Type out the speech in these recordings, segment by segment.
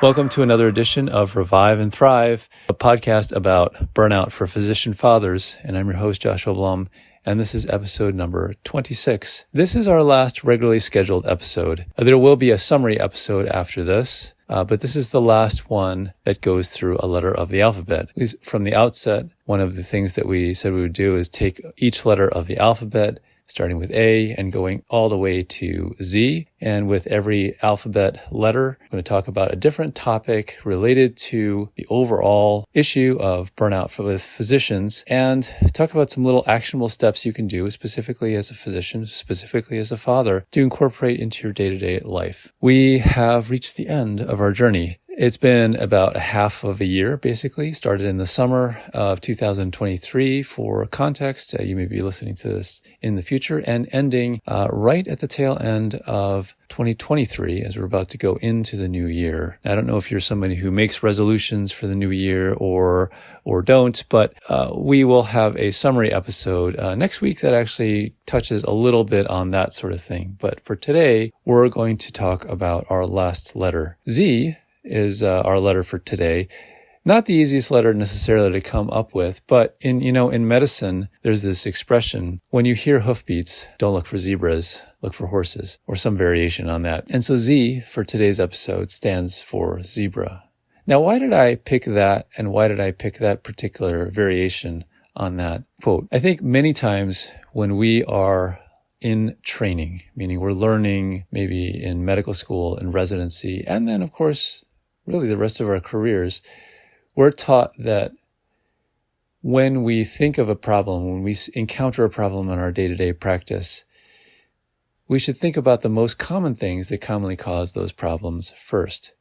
Welcome to another edition of Revive and Thrive, a podcast about burnout for physician fathers. And I'm your host, Joshua Blum, and this is episode number 26. This is our last regularly scheduled episode. There will be a summary episode after this, but this is the last one that goes through a letter of the alphabet. From the outset, one of the things that we said we would do is take each letter of the alphabet, starting with A and going all the way to Z. And with every alphabet letter, I'm going to talk about a different topic related to the overall issue of burnout with physicians and talk about some little actionable steps you can do specifically as a physician, specifically as a father, to incorporate into your day-to-day life. We have reached the end of our journey. It's been about half of a year, basically. Started in the summer of 2023. For context, you may be listening to this in the future, and ending right at the tail end of 2023 as we're about to go into the new year. I don't know if you're somebody who makes resolutions for the new year or don't, but we will have a summary episode next week that actually touches a little bit on that sort of thing. But for today, we're going to talk about our last letter. Z is our letter for today. Not the easiest letter necessarily to come up with, but in medicine, there's this expression, when you hear hoofbeats, don't look for zebras, look for horses, or some variation on that. And so Z for today's episode stands for zebra. Now, why did I pick that, and why did I pick that particular variation on that quote? I think many times when we are in training, meaning we're learning maybe in medical school and residency, and then of course, really the rest of our careers, we're taught that when we think of a problem, when we encounter a problem in our day-to-day practice, we should think about the most common things that commonly cause those problems first.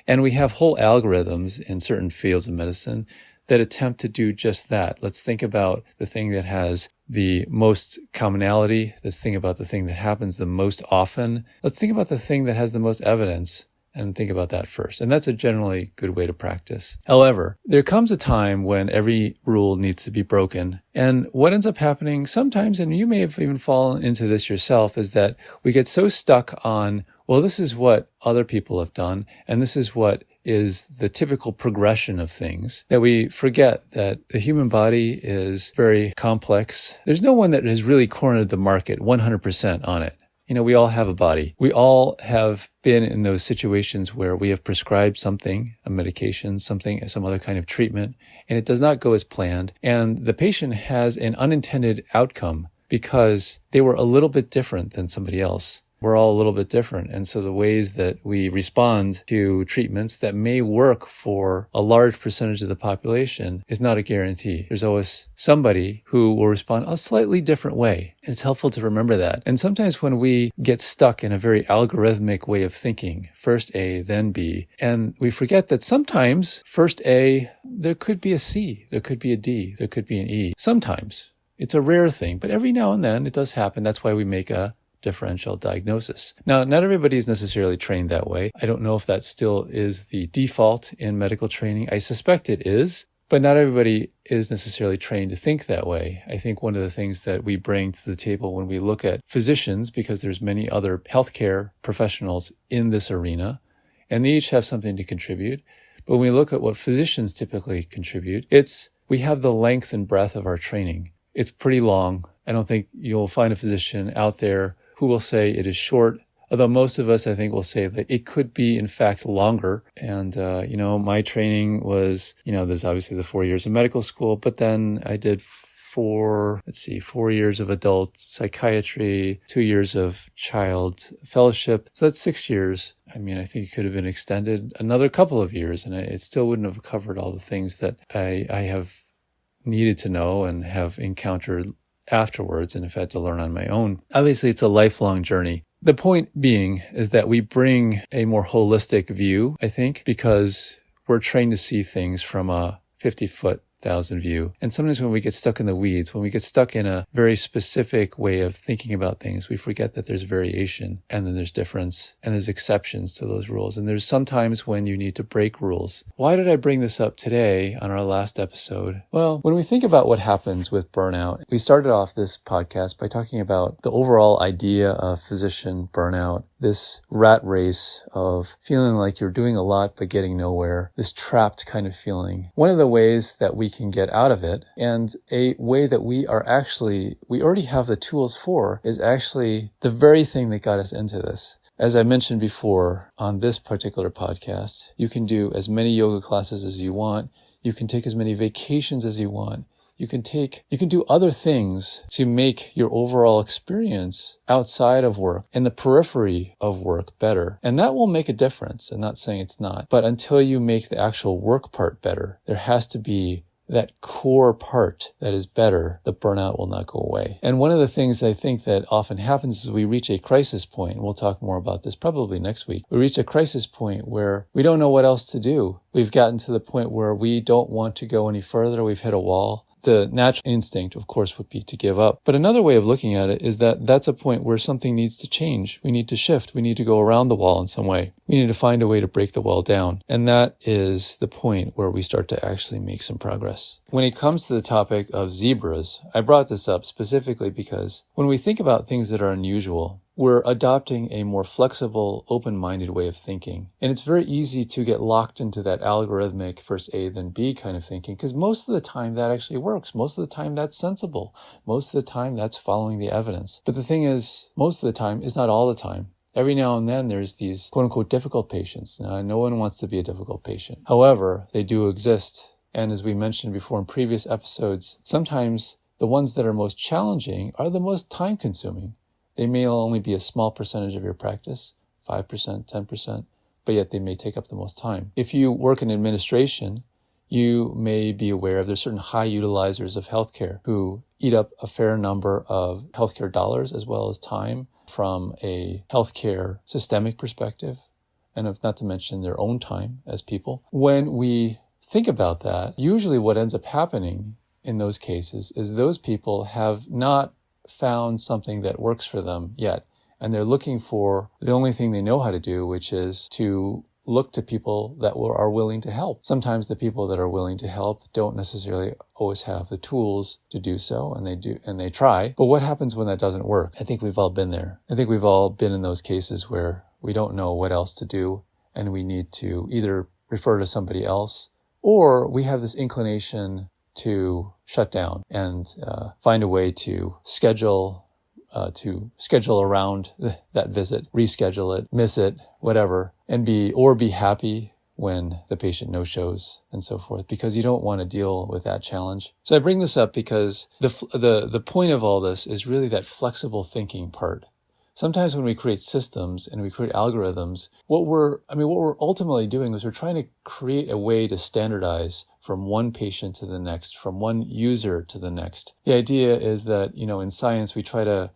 And we have whole algorithms in certain fields of medicine that attempt to do just that. Let's think about the thing that has the most commonality. Let's think about the thing that happens the most often. Let's think about the thing that has the most evidence and think about that first. And that's a generally good way to practice. However, there comes a time when every rule needs to be broken. And what ends up happening sometimes, and you may have even fallen into this yourself, is that we get so stuck on, well, this is what other people have done, and this is what is the typical progression of things, that we forget that the human body is very complex. There's no one that has really cornered the market 100% on it. We all have a body. We all have been in those situations where we have prescribed something, a medication, some other kind of treatment, and it does not go as planned. And the patient has an unintended outcome because they were a little bit different than somebody else. We're all a little bit different. And so the ways that we respond to treatments that may work for a large percentage of the population is not a guarantee. There's always somebody who will respond a slightly different way. And it's helpful to remember that. And sometimes when we get stuck in a very algorithmic way of thinking, first A, then B, and we forget that sometimes first A, there could be a C, there could be a D, there could be an E. Sometimes. It's a rare thing, but every now and then it does happen. That's why we make a differential diagnosis. Now, not everybody is necessarily trained that way. I don't know if that still is the default in medical training. I suspect it is, but not everybody is necessarily trained to think that way. I think one of the things that we bring to the table when we look at physicians, because there's many other healthcare professionals in this arena, and they each have something to contribute. But when we look at what physicians typically contribute, we have the length and breadth of our training. It's pretty long. I don't think you'll find a physician out there who will say it is short, although most of us, I think, will say that it could be, in fact, longer. And, my training was, there's obviously the 4 years of medical school, but then I did 4 years of adult psychiatry, 2 years of child fellowship. So that's 6 years. I think it could have been extended another couple of years, and it still wouldn't have covered all the things that I have needed to know and have encountered afterwards and have had to learn on my own. Obviously, it's a lifelong journey. The point being is that we bring a more holistic view, I think, because we're trained to see things from a 50-foot, 360,000 view. And sometimes when we get stuck in the weeds, when we get stuck in a very specific way of thinking about things, we forget that there's variation, and then there's difference, and there's exceptions to those rules. And there's sometimes when you need to break rules. Why did I bring this up today on our last episode? Well, when we think about what happens with burnout, we started off this podcast by talking about the overall idea of physician burnout, this rat race of feeling like you're doing a lot but getting nowhere, this trapped kind of feeling. One of the ways that we can get out of it, and a way that we already have the tools for, is actually the very thing that got us into this. As I mentioned before on this particular podcast, you can do as many yoga classes as you want. You can take as many vacations as you want. You can do other things to make your overall experience outside of work and the periphery of work better. And that will make a difference. I'm not saying it's not. But until you make the actual work part better, there has to be that core part that is better. The burnout will not go away. And one of the things I think that often happens is we reach a crisis point, and we'll talk more about this probably next week. We reach a crisis point where we don't know what else to do. We've gotten to the point where we don't want to go any further. We've hit a wall. The natural instinct, of course, would be to give up. But another way of looking at it is that that's a point where something needs to change. We need to shift. We need to go around the wall in some way. We need to find a way to break the wall down. And that is the point where we start to actually make some progress. When it comes to the topic of zebras, I brought this up specifically because when we think about things that are unusual, we're adopting a more flexible, open-minded way of thinking. And it's very easy to get locked into that algorithmic first A, then B kind of thinking, because most of the time that actually works. Most of the time that's sensible. Most of the time that's following the evidence. But the thing is, most of the time is not all the time. Every now and then there's these quote-unquote difficult patients. Now, no one wants to be a difficult patient. However, they do exist. And as we mentioned before in previous episodes, sometimes the ones that are most challenging are the most time-consuming. They may only be a small percentage of your practice, 5%, 10%, but yet they may take up the most time. If you work in administration, you may be aware of there's certain high utilizers of healthcare who eat up a fair number of healthcare dollars as well as time from a healthcare systemic perspective, and not to mention their own time as people. When we think about that, usually what ends up happening in those cases is those people have not found something that works for them yet. And they're looking for the only thing they know how to do, which is to look to people that are willing to help. Sometimes the people that are willing to help don't necessarily always have the tools to do so, and they try. But what happens when that doesn't work? I think we've all been there. I think we've all been in those cases where we don't know what else to do, and we need to either refer to somebody else, or we have this inclination to shut down and find a way to schedule around that visit, reschedule it, miss it, whatever, and be happy when the patient no-shows and so forth, because you don't want to deal with that challenge. So I bring this up because the point of all this is really that flexible thinking part. Sometimes when we create systems and we create algorithms, what we're ultimately doing is we're trying to create a way to standardize from one patient to the next, from one user to the next. The idea is that, in science, we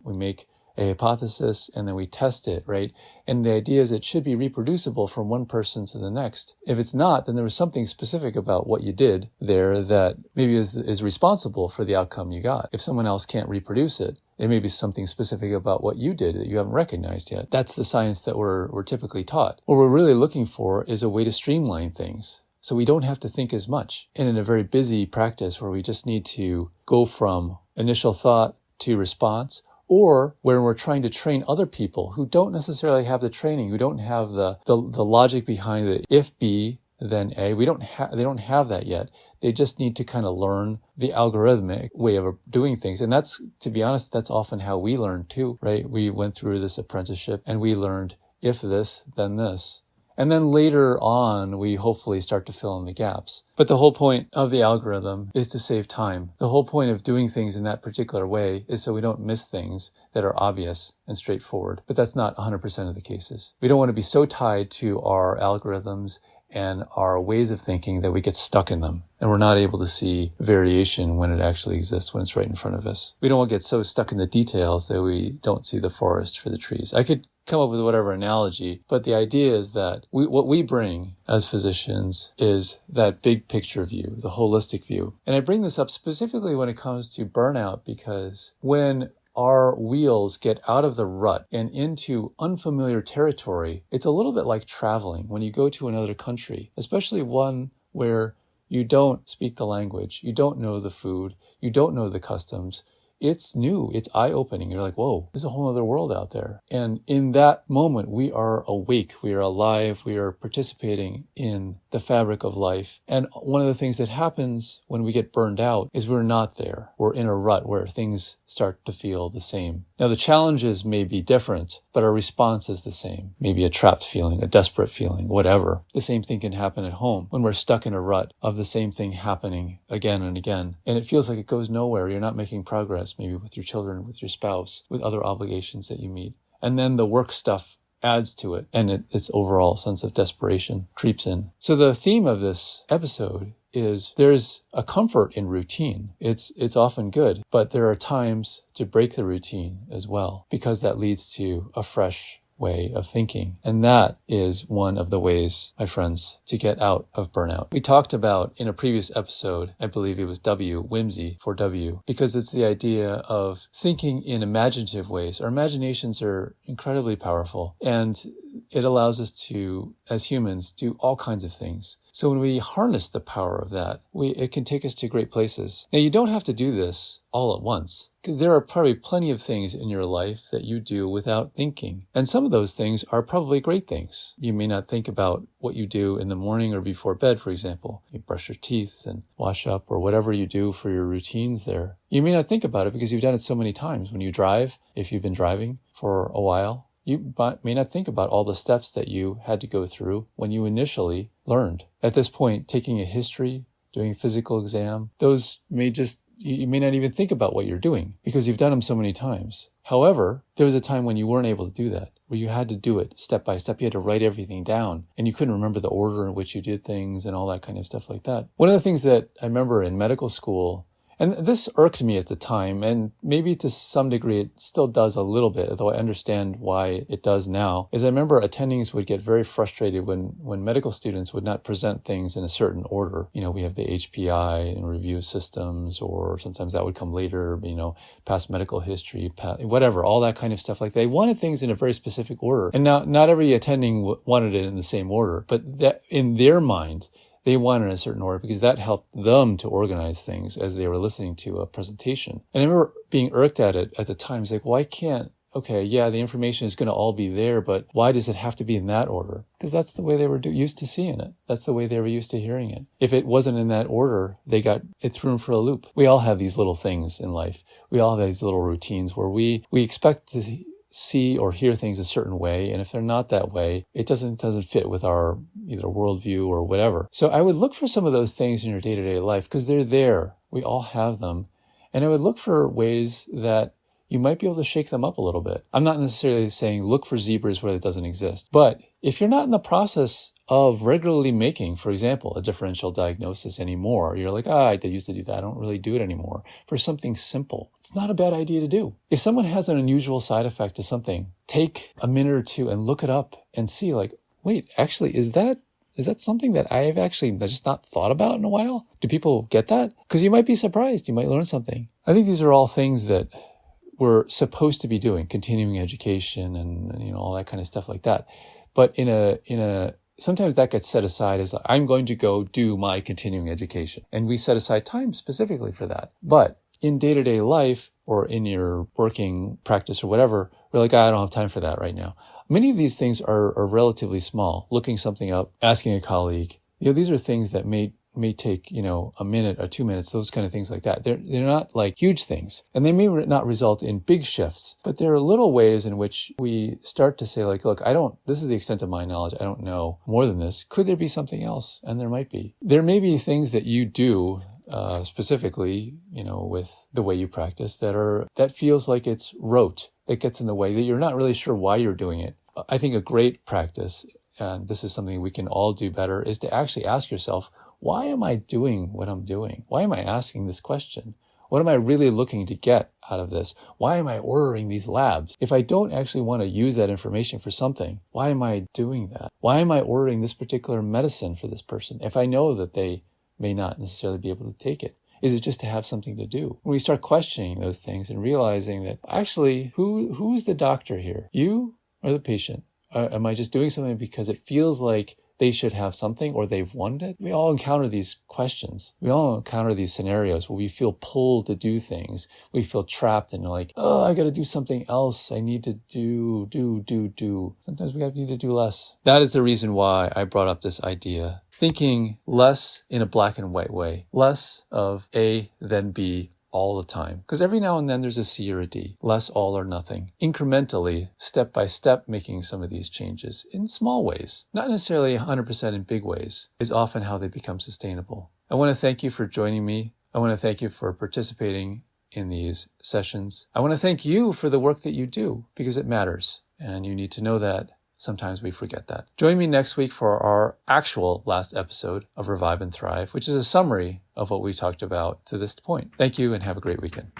make a hypothesis and then we test it, right? And the idea is it should be reproducible from one person to the next. If it's not, then there was something specific about what you did there that maybe is responsible for the outcome you got. If someone else can't reproduce it, it may be something specific about what you did that you haven't recognized yet. That's the science that we're typically taught. What we're really looking for is a way to streamline things, so we don't have to think as much. And in a very busy practice where we just need to go from initial thought to response, or where we're trying to train other people who don't necessarily have the training, who don't have the logic behind it. If B, then A. They don't have that yet. They just need to kind of learn the algorithmic way of doing things. And that's, to be honest, that's often how we learn too, right? We went through this apprenticeship and we learned if this, then this. And then later on, we hopefully start to fill in the gaps. But the whole point of the algorithm is to save time. The whole point of doing things in that particular way is so we don't miss things that are obvious and straightforward. But that's not 100% of the cases. We don't want to be so tied to our algorithms and our ways of thinking that we get stuck in them and we're not able to see variation when it actually exists, when it's right in front of us. We don't want to get so stuck in the details that we don't see the forest for the trees. I could come up with whatever analogy, but the idea is that what we bring as physicians is that big picture view, the holistic view. And I bring this up specifically when it comes to burnout, because when our wheels get out of the rut and into unfamiliar territory, it's a little bit like traveling. When you go to another country, especially one where you don't speak the language, you don't know the food, you don't know the customs, it's new, it's eye-opening. You're like, whoa, there's a whole other world out there. And in that moment, we are awake, we are alive, we are participating in the fabric of life. And one of the things that happens when we get burned out is we're not there. We're in a rut where things start to feel the same. Now, the challenges may be different, but our response is the same. Maybe a trapped feeling, a desperate feeling, whatever. The same thing can happen at home when we're stuck in a rut of the same thing happening again and again. And it feels like it goes nowhere. You're not making progress, maybe with your children, with your spouse, with other obligations that you meet. And then the work stuff adds to it, and its overall sense of desperation creeps in. So the theme of this episode is there's a comfort in routine. It's often good, but there are times to break the routine as well, because that leads to a fresh way of thinking. And that is one of the ways, my friends, to get out of burnout. We talked about in a previous episode, I believe it was whimsy for W, because it's the idea of thinking in imaginative ways. Our imaginations are incredibly powerful, and it allows us to, as humans, do all kinds of things. So when we harness the power of that, it can take us to great places. Now, you don't have to do this all at once, because there are probably plenty of things in your life that you do without thinking. And some of those things are probably great things. You may not think about what you do in the morning or before bed, for example. You brush your teeth and wash up, or whatever you do for your routines there. You may not think about it because you've done it so many times. When you drive, if you've been driving for a while, you may not think about all the steps that you had to go through when you initially learned. At this point, taking a history, doing a physical exam, those you may not even think about what you're doing because you've done them so many times. However, there was a time when you weren't able to do that, where you had to do it step by step. You had to write everything down, and you couldn't remember the order in which you did things and all that kind of stuff like that. One of the things that I remember in medical school, and this irked me at the time, and maybe to some degree it still does a little bit, although I understand why it does now, is I remember attendings would get very frustrated when medical students would not present things in a certain order. You know, we have the HPI and review systems, or sometimes that would come later, past medical history, whatever, all that kind of stuff. Like, they wanted things in a very specific order. And now, not every attending wanted it in the same order, but that in their mind, they wanted in a certain order because that helped them to organize things as they were listening to a presentation. And I remember being irked at it at the time. It's like, why can't, okay, yeah, the information is going to all be there, but why does it have to be in that order? Because that's the way they were used to seeing it. That's the way they were used to hearing it. If it wasn't in that order, it threw them for a loop. We all have these little things in life. We all have these little routines where we expect to see or hear things a certain way, and if they're not that way, it doesn't fit with our either worldview or whatever. So I would look for some of those things in your day-to-day life because they're there. We all have them. And I would look for ways that you might be able to shake them up a little bit. I'm not necessarily saying look for zebras where it doesn't exist, but if you're not in the process of regularly making, for example, a differential diagnosis anymore, you're like, I used to do that. I don't really do it anymore. For something simple, it's not a bad idea to do. If someone has an unusual side effect to something, take a minute or two and look it up and see, like, wait, actually, is that something that I've actually just not thought about in a while? Do people get that? Because you might be surprised. You might learn something. I think these are all things that we're supposed to be doing, continuing education and all that kind of stuff like that. But sometimes that gets set aside as I'm going to go do my continuing education. And we set aside time specifically for that. But in day-to-day life or in your working practice or whatever, we're like, I don't have time for that right now. Many of these things are relatively small. Looking something up, asking a colleague. These are things that may take, a minute or 2 minutes, those kind of things like that. They're not like huge things. And they may not result in big shifts, but there are little ways in which we start to say, like, look, this is the extent of my knowledge. I don't know more than this. Could there be something else? And there might be. There may be things that you do specifically, with the way you practice that feels like it's rote, that gets in the way, that you're not really sure why you're doing it. I think a great practice, and this is something we can all do better, is to actually ask yourself, why am I doing what I'm doing? Why am I asking this question? What am I really looking to get out of this? Why am I ordering these labs? If I don't actually want to use that information for something, why am I doing that? Why am I ordering this particular medicine for this person if I know that they may not necessarily be able to take it? Is it just to have something to do? When we start questioning those things and realizing that actually, who's the doctor here? You or the patient? Am I just doing something because it feels like they should have something or they've wanted it? We all encounter these questions. We all encounter these scenarios where we feel pulled to do things. We feel trapped and like, oh, I got to do something else. I need to do. Sometimes we need to do less. That is the reason why I brought up this idea. Thinking less in a black and white way. Less of A than B all the time. Because every now and then there's a C or a D. Less all or nothing. Incrementally, step by step, making some of these changes in small ways. Not necessarily 100% in big ways is often how they become sustainable. I want to thank you for joining me. I want to thank you for participating in these sessions. I want to thank you for the work that you do because it matters. And you need to know that. Sometimes we forget that. Join me next week for our actual last episode of Revive and Thrive, which is a summary of what we talked about to this point. Thank you and have a great weekend.